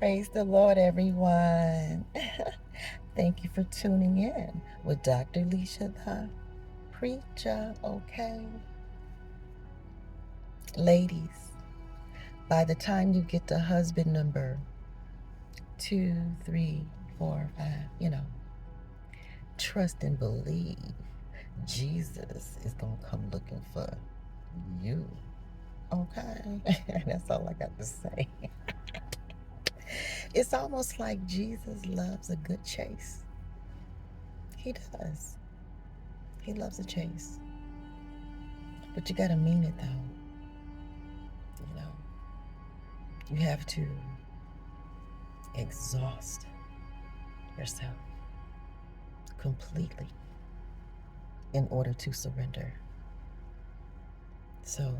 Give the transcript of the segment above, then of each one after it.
Praise the Lord, everyone. Thank you for tuning in with Dr. Leisha, the preacher, okay? Ladies, by the time you get to husband number 2, 3, 4, 5, trust and believe Jesus is going to come looking for you, okay? That's all I got to say. It's almost like Jesus loves a good chase. He does. He loves a chase. But you gotta mean it though. You know, you have to exhaust yourself completely in order to surrender. So,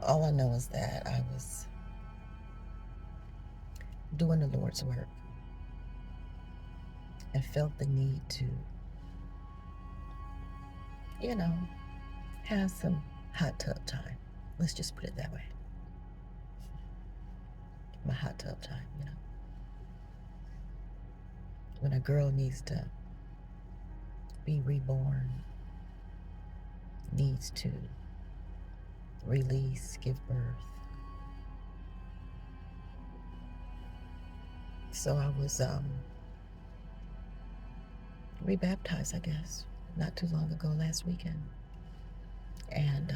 all I know is that I was doing the Lord's work and felt the need to, you know, have some hot tub time. Let's just put it that way. My hot tub time. When a girl needs to be reborn, needs to release, give birth. So I was rebaptized, I guess, not too long ago, last weekend. And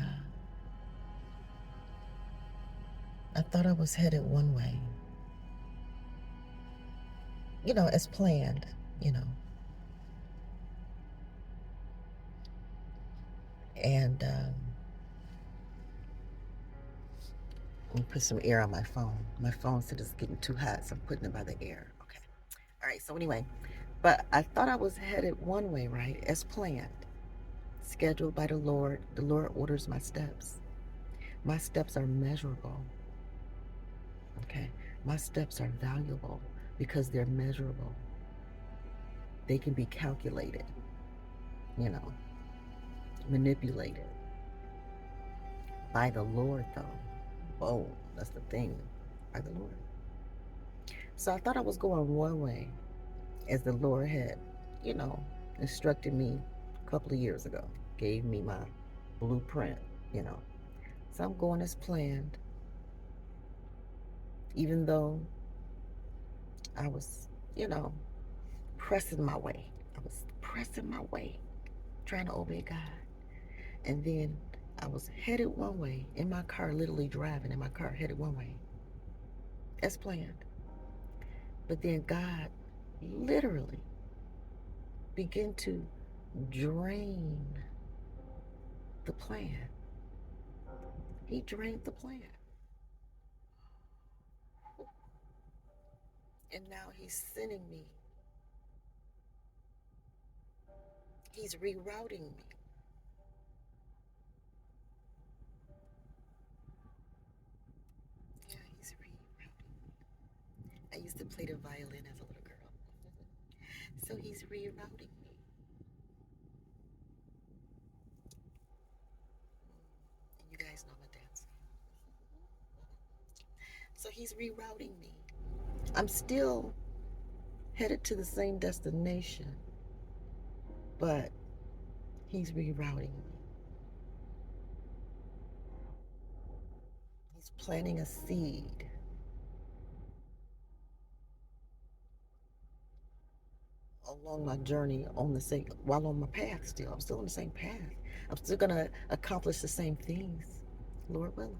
I thought I was headed one way, as planned, you know. And let me put some air on my phone. My phone said it's getting too hot, so I'm putting it by the air. Okay. All right, so anyway, but I thought I was headed one way, right, as planned, scheduled by the Lord. The Lord orders my steps. My steps are measurable, okay? My steps are valuable because they're measurable. They can be calculated, you know, manipulated by the Lord, though. Whoa, that's the thing, by the Lord. So I thought I was going one way as the Lord had, you know, instructed me a couple of years ago, gave me my blueprint, you know. So I'm going as planned, even though I was, you know, pressing my way. I was pressing my way, trying to obey God. And then I was headed one way in my car, literally driving in my car, headed one way, as planned. But then God literally began to drain the plan. He drained the plan. And now he's sending me. He's rerouting me. Yeah, he's rerouting me. I used to play the violin as a little girl. So he's rerouting me. And you guys know I'm a dancer. So he's rerouting me. I'm still headed to the same destination, but he's rerouting me. He's planting a seed along my journey on the same, while on my path still. I'm still on the same path. I'm still going to accomplish the same things, Lord willing.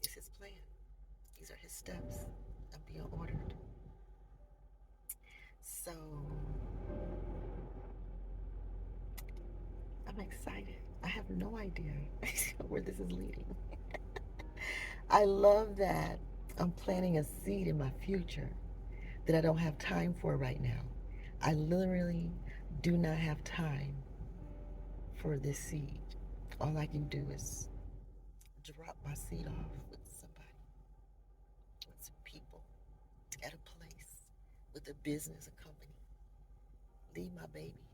It's his plan. These are his steps. I'm being ordered. So I'm excited. I have no idea where this is leading. I love that I'm planting a seed in my future that I don't have time for right now. I literally do not have time for this seed. All I can do is drop my seed off with somebody, with some people, at a place, with a business, a company. Leave my baby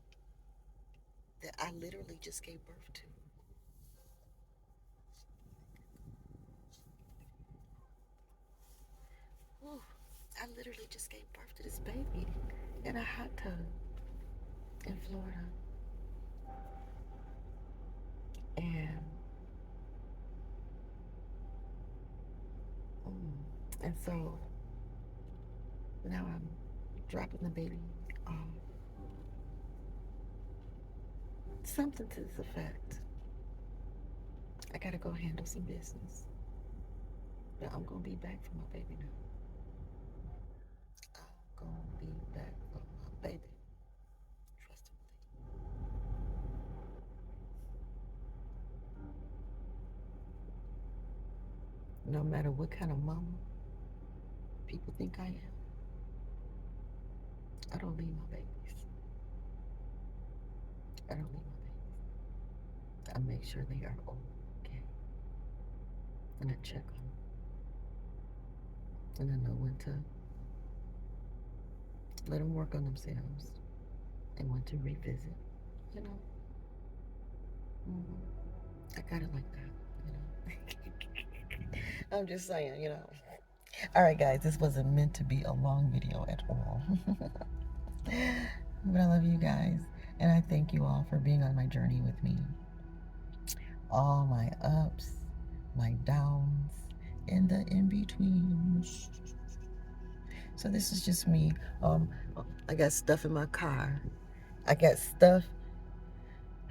that I literally just gave birth to. literally just gave birth to this baby in a hot tub in Florida. And and so now I'm dropping the baby off. Something to this effect. I gotta go handle some business. But I'm gonna be back for my baby now. I'm gonna be back for my baby. Trust me. No matter what kind of mama people think I am, I don't leave my babies. I don't leave my babies. I make sure they are okay. And I check on them. And I know when to let them work on themselves and when to revisit. You know, I got it like that. You know, I'm just saying. You know. All right, guys, this wasn't meant to be a long video at all. But I love you guys, and I thank you all for being on my journey with me. All my ups, my downs, and the in-betweens. So this is just me. I got stuff in my car. I got stuff.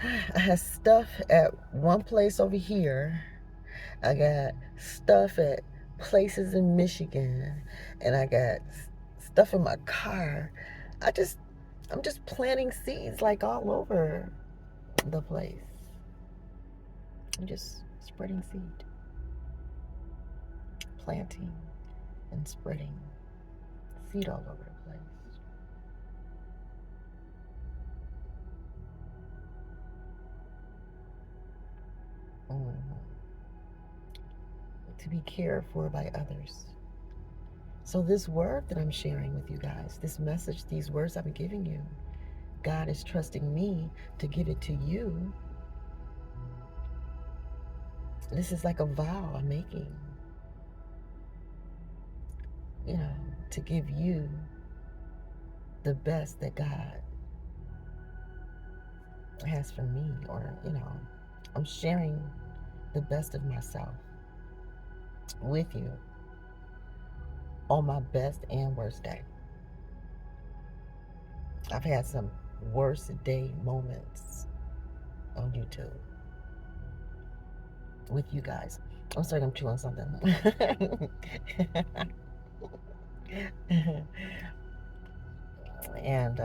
I have stuff at one place over here. I got stuff at places in Michigan, and I got stuff in my car. I'm just planting seeds like all over the place. I'm just spreading seed, planting and spreading seed all over the place. To be cared for by others. So this word that I'm sharing with you guys, this message, these words I'm giving you, God is trusting me to give it to you. This is like a vow I'm making, you know, to give you the best that God has for me, or, you know, I'm sharing the best of myself with you on my best and worst day. I've had some worst day moments on YouTube with you guys. I'm sorry, I'm chewing something. And,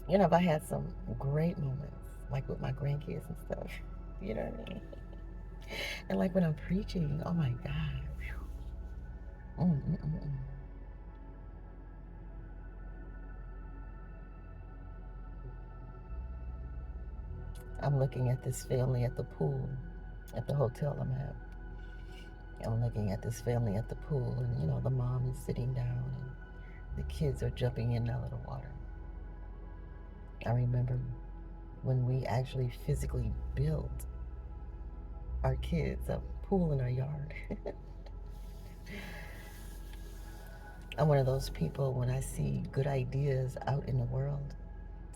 you know, I had some great moments, like with my grandkids and stuff. You know what I mean? And like when I'm preaching, oh my God. I'm looking at this family at the pool, at the hotel I'm at. I'm looking at this family at the pool, and you know, the mom is sitting down, and the kids are jumping in that little water. I remember when we actually physically built our kids a pool in our yard. I'm one of those people, when I see good ideas out in the world,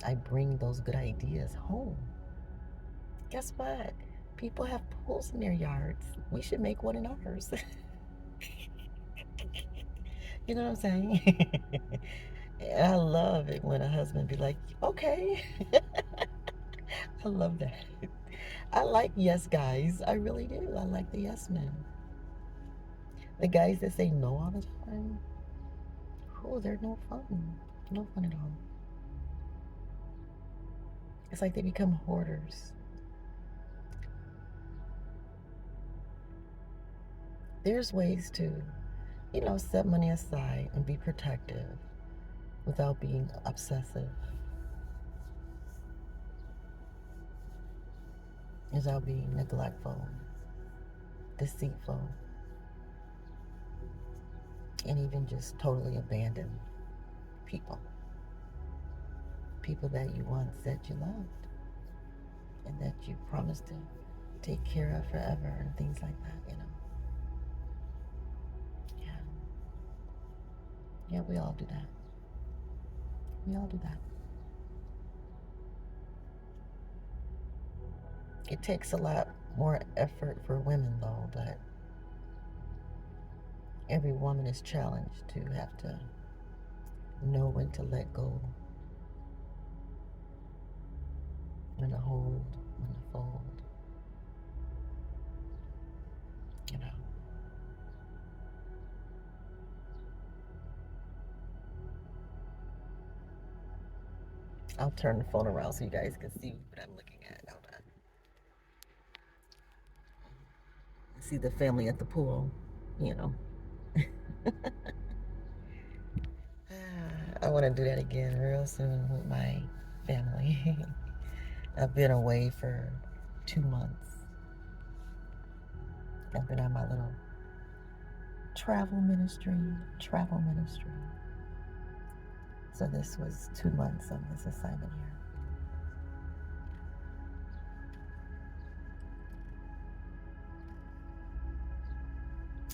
I bring those good ideas home. Guess what? People have pools in their yards. We should make one in ours. You know what I'm saying? And I love it when a husband be like, okay. I love that. I like yes guys. I really do. I like the yes men. The guys that say no all the time, oh, they're no fun. No fun at all. It's like they become hoarders. There's ways to, you know, set money aside and be protective without being obsessive, without being neglectful, deceitful, and even just totally abandon people. People that you once said you loved and that you promised to take care of forever and things like that, you know. Yeah. Yeah, we all do that. We all do that. It takes a lot more effort for women, though, but every woman is challenged to have to know when to let go, when to hold, when to fold, you know. I'll turn the phone around so you guys can see what I'm looking at. Hold on. See the family at the pool, you know. I want to do that again real soon with my family. I've been away for 2 months. I've been on my little travel ministry, travel ministry. So this was 2 months on this assignment here.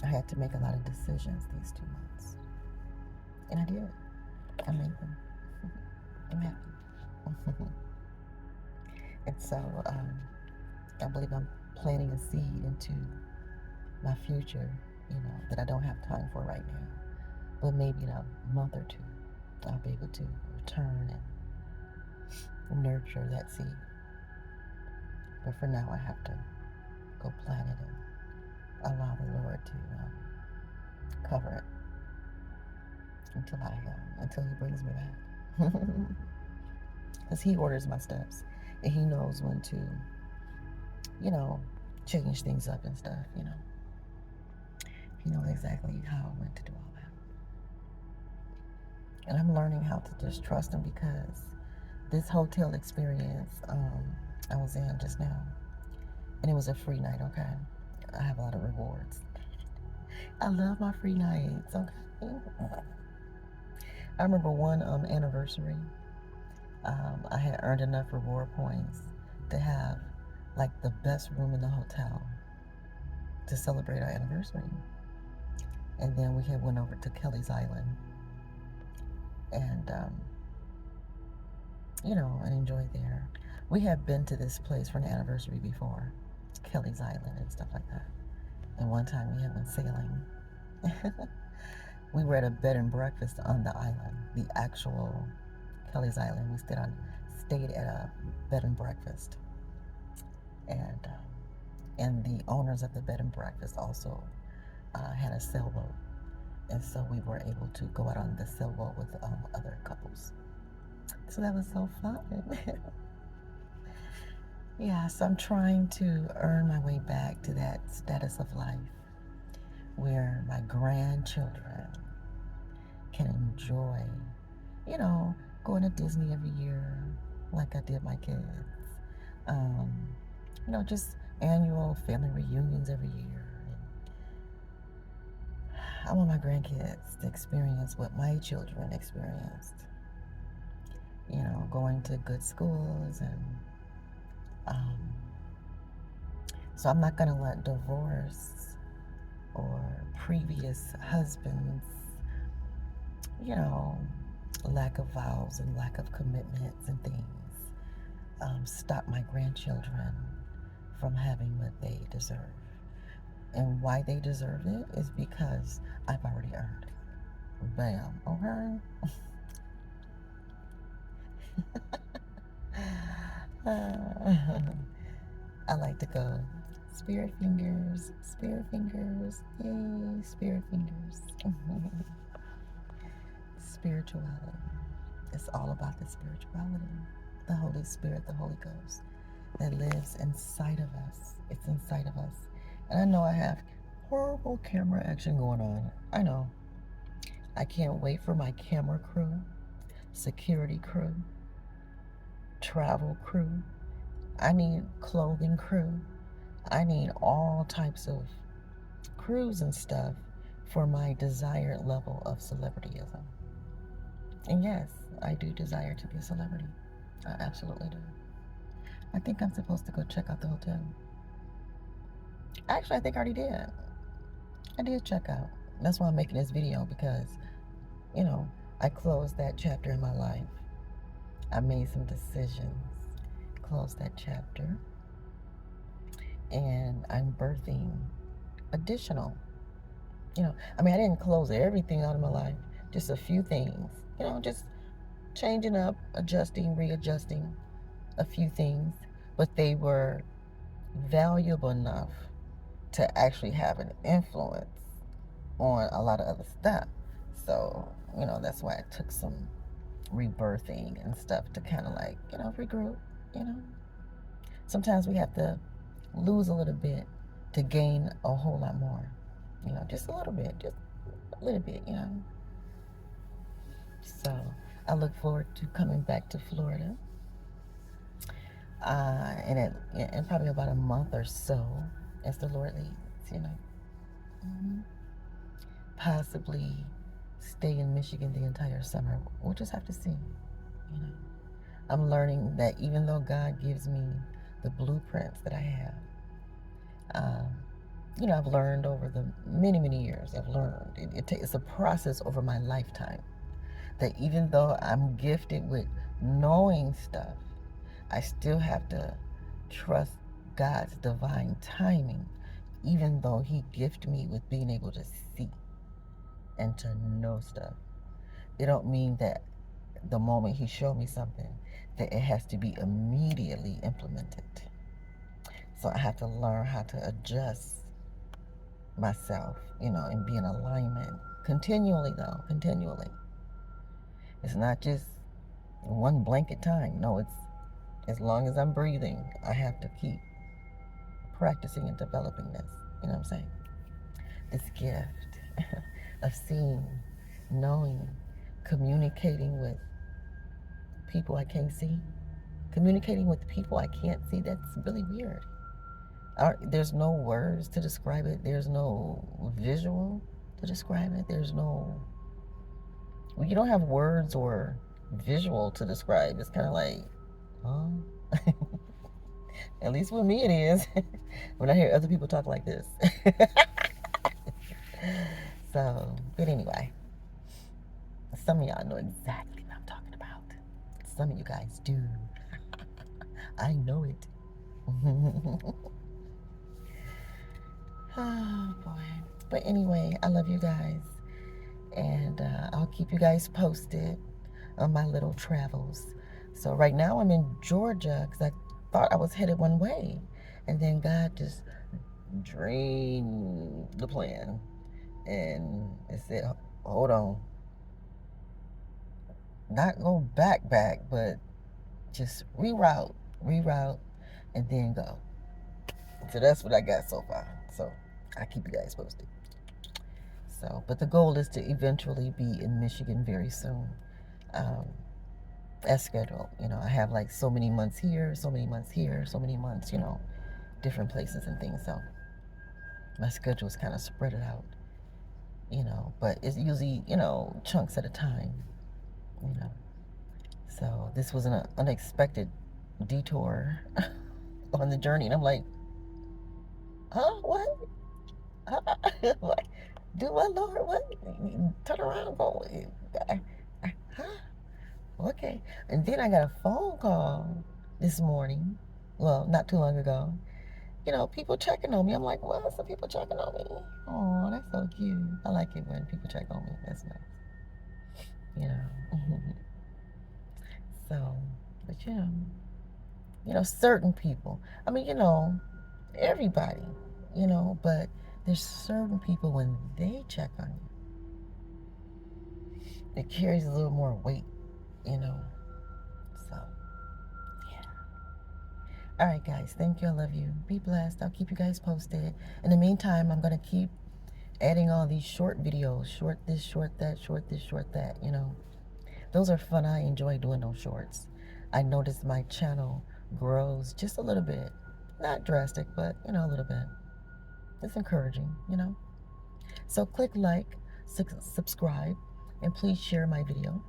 I had to make a lot of decisions these 2 months. And I did. I made them. I'm happy. And so I believe I'm planting a seed into my future, that I don't have time for right now. But maybe in a month or two, I'll be able to return and nurture that seed. But for now, I have to go plant it and allow the Lord to cover it until He brings me back. Because He orders my steps, and He knows when to, change things up and stuff. He knows exactly how and when to do all that. And I'm learning how to just trust Him, because this hotel experience I was in just now, and it was a free night, okay? I have a lot of rewards. I love my free nights, okay? I remember one anniversary, I had earned enough reward points to have like the best room in the hotel to celebrate our anniversary. And then we had went over to Kelly's Island and and enjoyed there. We had been to this place for an anniversary before, Kelly's Island and stuff like that. And one time we had been sailing. We were at a bed and breakfast on the island, the actual Kelly's Island. We stayed at a bed and breakfast, and the owners of the bed and breakfast also had a sailboat, and so we were able to go out on the sailboat with other couples. So that was so fun. Yeah, so I'm trying to earn my way back to that status of life where my grandchildren can enjoy, going to Disney every year like I did my kids. Just annual family reunions every year. And I want my grandkids to experience what my children experienced. Going to good schools, and so I'm not going to let divorce or previous husbands, lack of vows and lack of commitments and things, stop my grandchildren from having what they deserve. And why they deserve it is because I've already earned it. Bam, okay? I like to go spirit fingers, yay, spirit fingers. Spirituality. It's all about the spirituality. The Holy Spirit, the Holy Ghost that lives inside of us. It's inside of us. And I know I have horrible camera action going on. I know. I can't wait for my camera crew, security crew, travel crew. I need clothing crew. I need all types of crews and stuff for my desired level of celebrityism. And yes, I do desire to be a celebrity. I absolutely do. I think I'm supposed to go check out the hotel. Actually, I think I already did. I did check out. That's why I'm making this video, because you know, I closed that chapter in my life. I made some decisions, closed that chapter, and I'm birthing additional. I mean, I didn't close everything out of my life, just a few things, just changing up, adjusting, readjusting a few things, but they were valuable enough to actually have an influence on a lot of other stuff. So, that's why it took some rebirthing and stuff to kind of like, regroup, you know. Sometimes we have to lose a little bit to gain a whole lot more, just a little bit, just a little bit. So I look forward to coming back to Florida in probably about a month or so, as the Lord leads. Mm-hmm. Possibly stay in Michigan the entire summer. We'll just have to see. I'm learning that even though God gives me the blueprints that I have, I've learned over the many, many years. I've learned it's a process over my lifetime. That even though I'm gifted with knowing stuff, I still have to trust God's divine timing, even though He gifted me with being able to see and to know stuff. It don't mean that the moment He showed me something, that it has to be immediately implemented. So I have to learn how to adjust myself, and be in alignment continually, though, continually. It's not just one blanket time. No, it's as long as I'm breathing, I have to keep practicing and developing this. You know what I'm saying? This gift of seeing, knowing, communicating with people I can't see, communicating with people I can't see. That's really weird. There's no words to describe it. There's no visual to describe it. You don't have words or visual to describe. It's kind of like, huh? At least with me it is. When I hear other people talk like this. So, but anyway, some of y'all know exactly what I'm talking about. Some of you guys do. I know it. Oh boy. But anyway, I love you guys. And I'll keep you guys posted on my little travels. So right now I'm in Georgia because I thought I was headed one way. And then God just drained the plan. And it said, hold on. Not go back, but just reroute, and then go. So that's what I got so far. So I'll keep you guys posted. So, but the goal is to eventually be in Michigan very soon, as scheduled. I have like so many months here, so many months here, so many months, different places and things. So my schedule is kind of spread it out, but it's usually, chunks at a time, you know. So this was an unexpected detour on the journey. And I'm like, huh? What? What? Do what, Lord? What? Turn around, go. Huh? Okay. And then I got a phone call this morning. Well, not too long ago. People checking on me. I'm like, what? Some people checking on me. Oh, that's so cute. I like it when people check on me. That's nice. So, but certain people. I mean, everybody, but there's certain people when they check on you, it carries a little more weight, So, yeah. All right, guys. Thank you. I love you. Be blessed. I'll keep you guys posted. In the meantime, I'm going to keep adding all these short videos. Short this, short that, short this, short that, Those are fun. I enjoy doing those shorts. I noticed my channel grows just a little bit. Not drastic, but, a little bit. It's encouraging, So click like, subscribe, and please share my video.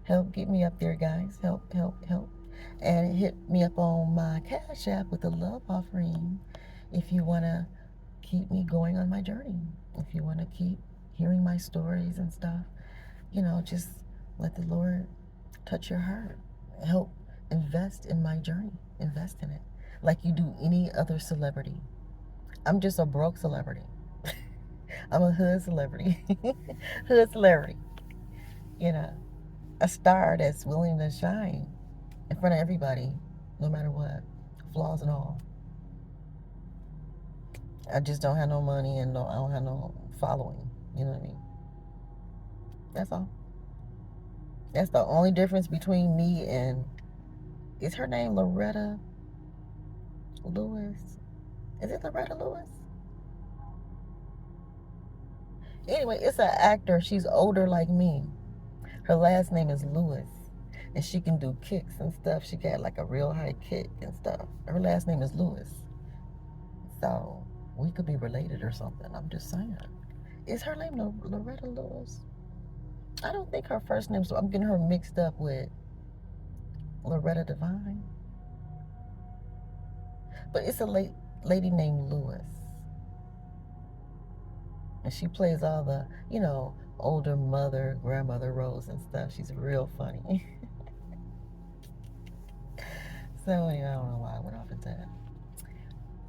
Help get me up there, guys. Help. And hit me up on my Cash App with a love offering if you want to keep me going on my journey. If you want to keep hearing my stories and stuff, just let the Lord touch your heart. Help invest in my journey. Invest in it like you do any other celebrity. I'm just a broke celebrity. I'm a hood celebrity. Hood celebrity. You know, a star that's willing to shine in front of everybody, no matter what, flaws and all. I just don't have no money and I don't have no following. You know what I mean? That's all. That's the only difference between me and, is her name Loretta Lewis? Is it Loretta Lewis? Anyway, it's an actor. She's older like me. Her last name is Lewis. And she can do kicks and stuff. She got like a real high kick and stuff. Her last name is Lewis. So we could be related or something. I'm just saying. Is her name Loretta Lewis? I don't think her first name, so I'm getting her mixed up with Loretta Devine. But it's a lady named Lewis. And she plays all the, older mother, grandmother roles and stuff. She's real funny. So anyway, I don't know why I went off into that.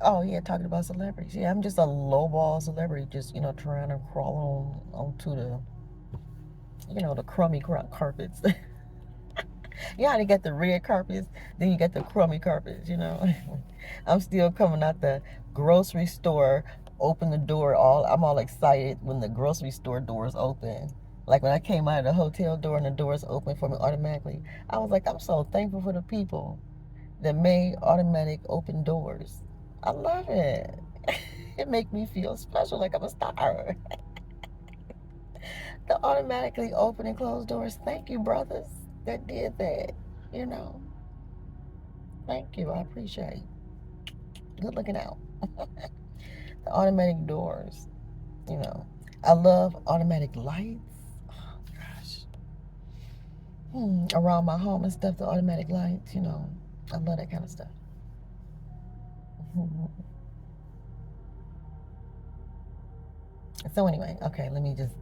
Oh yeah, talking about celebrities. Yeah, I'm just a lowball celebrity, just trying to crawl onto the crummy carpets. You how they get the red carpets, then you get the crummy carpets. I'm still coming out the grocery store, open the door, I'm all excited when the grocery store doors open. Like when I came out of the hotel door and the doors open for me automatically, I was like, I'm so thankful for the people that made automatic open doors. I love it. It make me feel special, like I'm a star. The automatically open and close doors. Thank you, brothers, that did that. You know, thank you. I appreciate. Good looking out. The automatic doors. You know, I love automatic lights. Oh gosh. Around my home and stuff, the automatic lights. I love that kind of stuff. So anyway, okay, let me just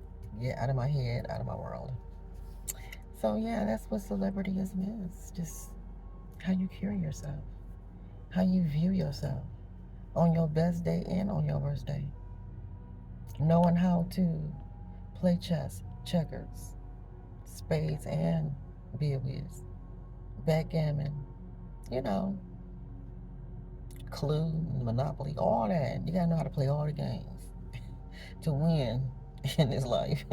get out of my head, out of my world. So yeah, that's what celebrityism is. Just how you carry yourself, how you view yourself on your best day and on your worst day. Knowing how to play chess, checkers, spades, and billiards, backgammon, you know, Clue, Monopoly, all that. You gotta know how to play all the games to win in this life.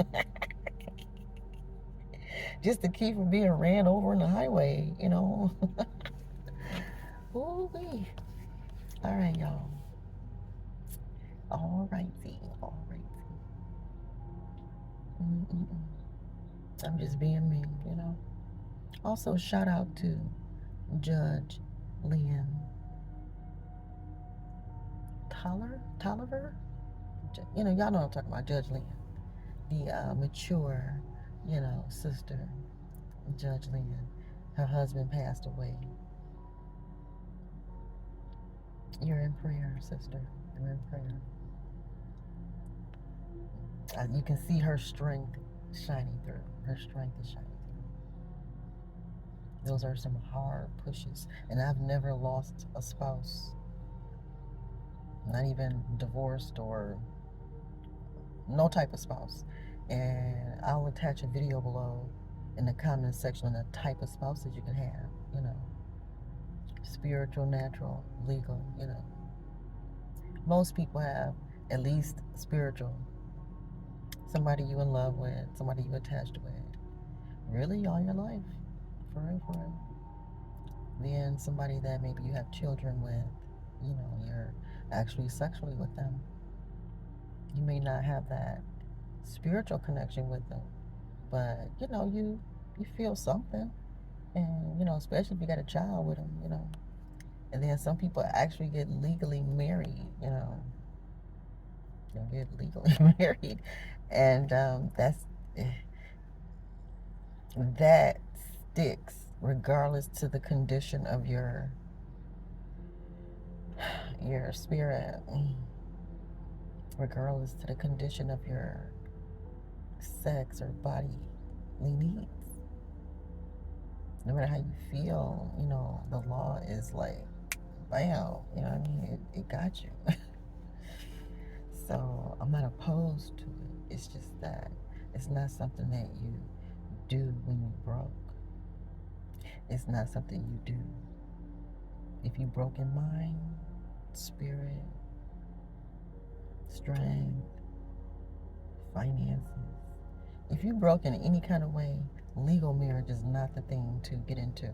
Just to keep from being ran over on the highway. Ooh-wee. All right, y'all. All righty. All righty. I'm just being me. Also, shout out to Judge Lynn Tolliver. Y'all know what I'm talking about, Judge Lynn. The mature, sister, Judge Lynn. Her husband passed away. You're in prayer, sister. You're in prayer. You can see her strength shining through. Her strength is shining through. Those are some hard pushes. And I've never lost a spouse, not even divorced or no type of spouse. And I'll attach a video below in the comment section on the type of spouse that you can have. Spiritual, natural, legal. Most people have at least spiritual. Somebody you in love with, somebody you attached with. Really, all your life. For real. Then somebody that maybe you have children with, you're actually sexually with them. You may not have that spiritual connection with them, but you feel something. And especially if you got a child with them. And then some people actually get legally married. They get legally married. And that sticks regardless to the condition of your spirit, regardless to the condition of your sex or bodily needs. No matter how you feel, the law is like, bam, you know what I mean? It got you. So I'm not opposed to it. It's just that it's not something that you do when you broke. It's not something you do if you broke in mind, spirit, strength, finances. If you broke in any kind of way, legal marriage is not the thing to get into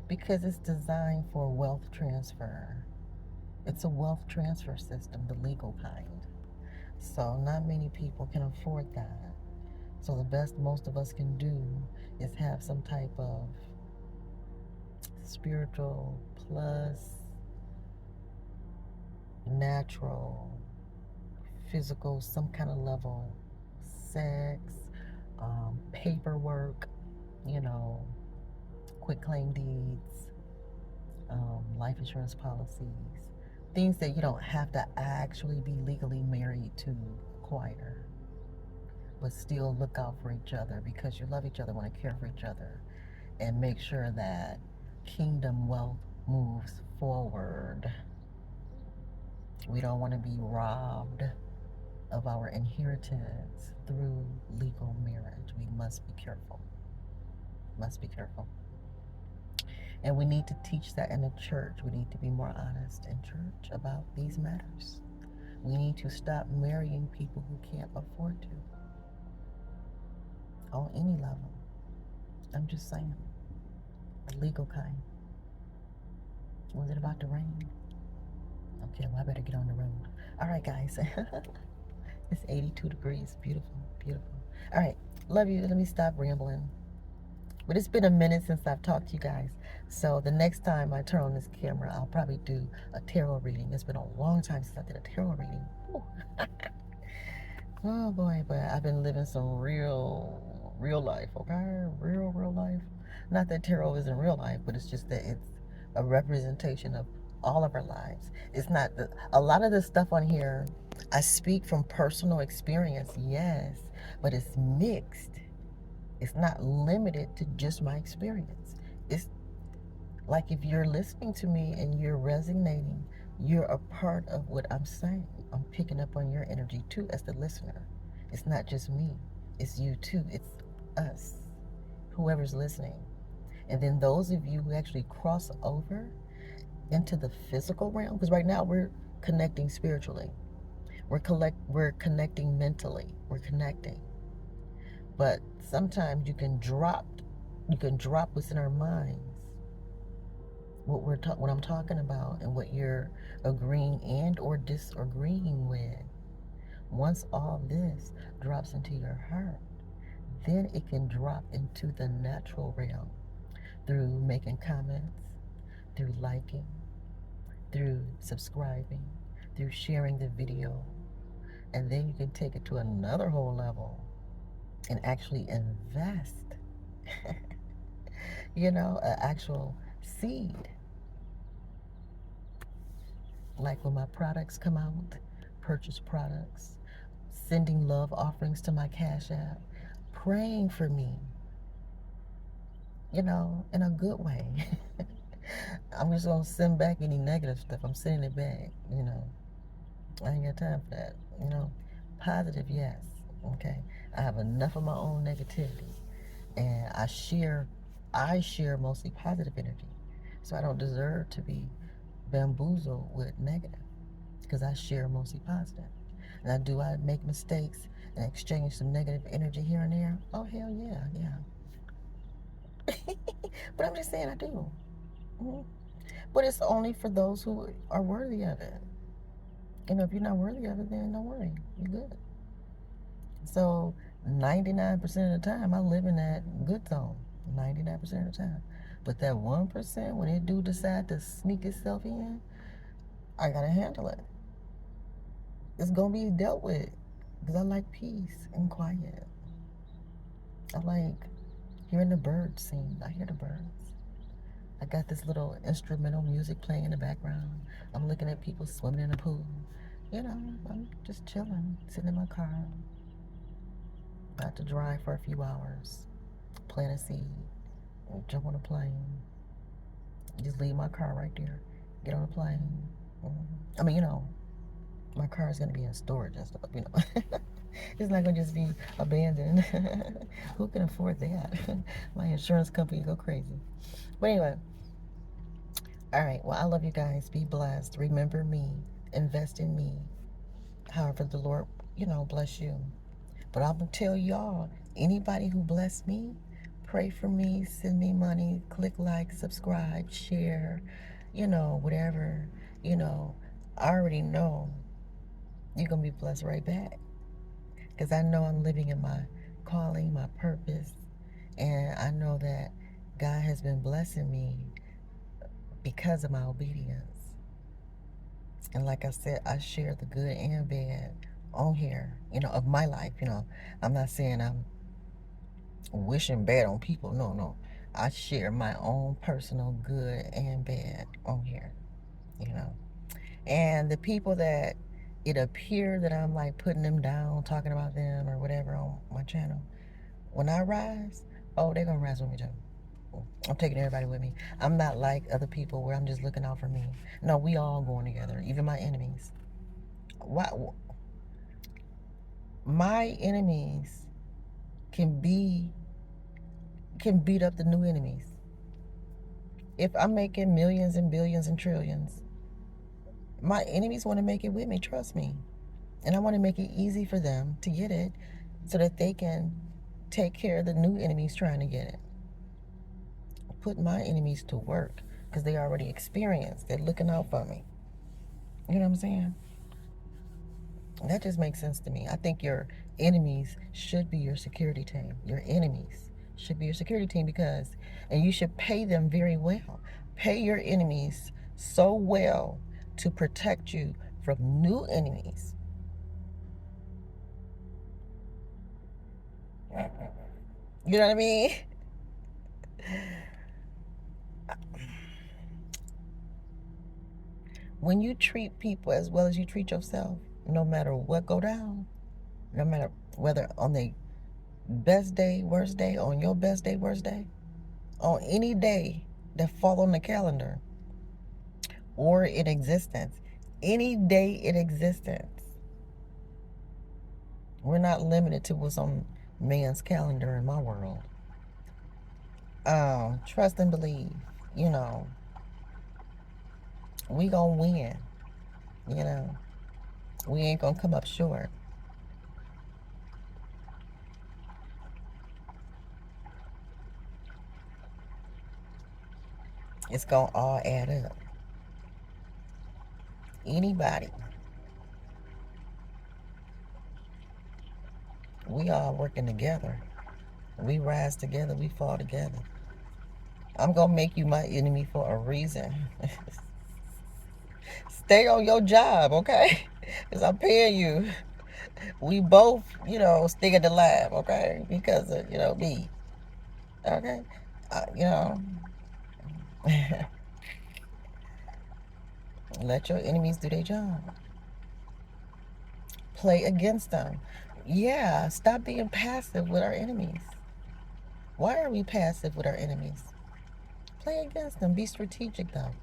because it's designed for wealth transfer. It's a wealth transfer system, the legal kind. So not many people can afford that. So the best most of us can do is have some type of spiritual plus natural, physical, some kind of level, sex, paperwork, you know, quit claim deeds, life insurance policies, things that you don't have to actually be legally married to acquire, but still look out for each other because you love each other, want to care for each other, and make sure that kingdom wealth moves forward. We don't want to be robbed of our inheritance through legal marriage. We must be careful. Must be careful. And we need to teach that in the church. We need to be more honest in church about these matters. We need to stop marrying people who can't afford to on any level. I'm just saying. The legal kind. Was it about to rain? Okay, well, I better get on the road. All right, guys. It's 82 degrees. Beautiful, beautiful. All right, love you. Let me stop rambling. But it's been a minute since I've talked to you guys. So the next time I turn on this camera, I'll probably do a tarot reading. It's been a long time since I did a tarot reading. Oh boy, but I've been living some real life, okay? Real life. Not that tarot isn't real life, but it's just that it's a representation of all of our lives. It's not a lot of the stuff on here. I speak from personal experience, yes, but it's mixed. It's not limited to just my experience. It's like if you're listening to me and you're resonating, you're a part of what I'm saying. I'm picking up on your energy too as the listener. It's not just me, it's you too. It's us, whoever's listening. And then those of you who actually cross over into the physical realm, because right now we're connecting spiritually, we're connecting mentally, we're connecting. But sometimes you can drop what's in our minds, what I'm talking about, and what you're agreeing and or disagreeing with. Once all this drops into your heart, then it can drop into the natural realm through making comments, through liking, through subscribing, through sharing the video, and then you can take it to another whole level and actually invest, an actual seed. Like when my products come out, purchase products, sending love offerings to my Cash App, praying for me, in a good way. I'm just going to send back any negative stuff. I'm sending it back, I ain't got time for that, Positive, yes, okay? I have enough of my own negativity. And I share mostly positive energy. So I don't deserve to be bamboozled with negative because I share mostly positive. Now, do I make mistakes and exchange some negative energy here and there? Oh, hell yeah, yeah. But I'm just saying I do. Mm-hmm. But it's only for those who are worthy of it. If you're not worthy of it, then don't worry. You're good. So 99% of the time, I live in that good zone. 99% of the time. But that 1%, when it do decide to sneak itself in, I gotta handle it. It's gonna be dealt with because I like peace and quiet. I like hearing the birds sing. I hear the birds. I got this little instrumental music playing in the background. I'm looking at people swimming in the pool. I'm just chilling, sitting in my car. Got to drive for a few hours, plant a seed, jump on a plane, just leave my car right there, get on a plane. I mean, my car is going to be in storage and stuff. It's not going to just be abandoned. Who can afford that? My insurance company go crazy. But anyway, all right. Well, I love you guys. Be blessed. Remember me. Invest in me. However the Lord, bless you. But I'm going to tell y'all, anybody who bless me, pray for me, send me money, click like, subscribe, share, whatever, I already know you're going to be blessed right back. Because I know I'm living in my calling, my purpose. And I know that God has been blessing me because of my obedience. And like I said, I share the good and bad on here, of my life. I'm not saying I'm wishing bad on people. No, no. I share my own personal good and bad on here, you know. And the people that it appear that I'm like putting them down, talking about them or whatever on my channel, when I rise, oh, they're gonna rise with me too. I'm taking everybody with me. I'm not like other people where I'm just looking out for me. No, we all going together, even my enemies. Why? My enemies can be can beat up the new enemies. If I'm making millions and billions and trillions, my enemies want to make it with me, trust me. And I want to make it easy for them to get it so that they can take care of the new enemies trying to get it. Put my enemies to work because they already experienced. They're looking out for me. You know what I'm saying? That just makes sense to me. I think your enemies should be your security team. Your enemies should be your security team and you should pay them very well. Pay your enemies so well to protect you from new enemies. You know what I mean? When you treat people as well as you treat yourself, no matter what go down, no matter whether on the best day, worst day, on your best day, worst day, on any day that fall on the calendar or in existence, any day in existence, we're not limited to what's on man's calendar in my world. Trust and believe, we gonna win, we ain't gonna come up short. It's gonna all add up. Anybody, we all working together. We rise together, we fall together. I'm gonna make you my enemy for a reason. Stay on your job, okay? Because I'm paying you. We both, stick at the lab, okay? Because of, me. Okay? Let your enemies do their job. Play against them. Yeah, stop being passive with our enemies. Why are we passive with our enemies? Play against them. Be strategic, though.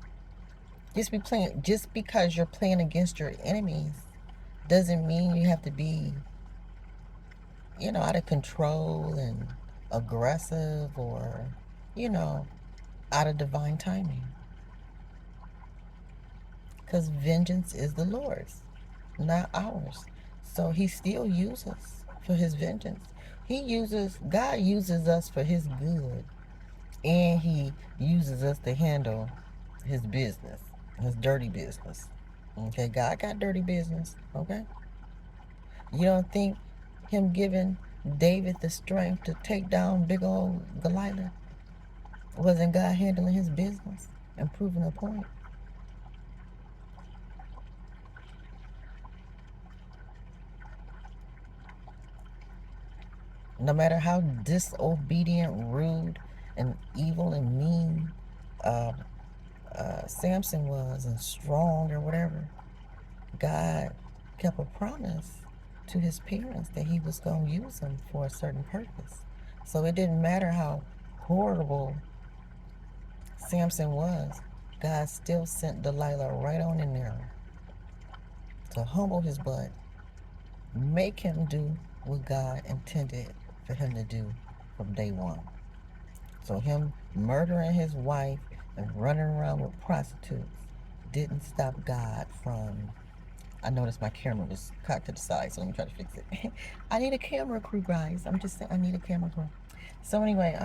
Just because you're playing against your enemies doesn't mean you have to be, out of control and aggressive or, out of divine timing. Because vengeance is the Lord's, not ours. So he still uses for his vengeance. God uses us for his good. And he uses us to handle his business, his dirty business. Okay, God got dirty business. Okay? You don't think him giving David the strength to take down big old Goliath wasn't God handling his business and proving a point? No matter how disobedient, rude, and evil and mean Samson was and strong or whatever, God kept a promise to his parents that he was going to use him for a certain purpose. So it didn't matter how horrible Samson was, God still sent Delilah right on in there to humble his butt, make him do what God intended for him to do from day one. So him murdering his wife and running around with prostitutes didn't stop God from... I noticed my camera was cocked to the side, so let me try to fix it. I need a camera crew, guys. I'm just saying, I need a camera crew. So anyway,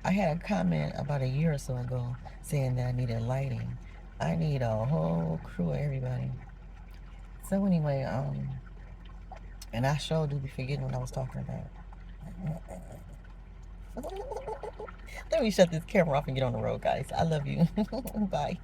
I had a comment about a year or so ago saying that I needed lighting. I need a whole crew of everybody. So anyway, and I sure do be forgetting what I was talking about. Let me shut this camera off and get on the road, guys. I love you. Bye.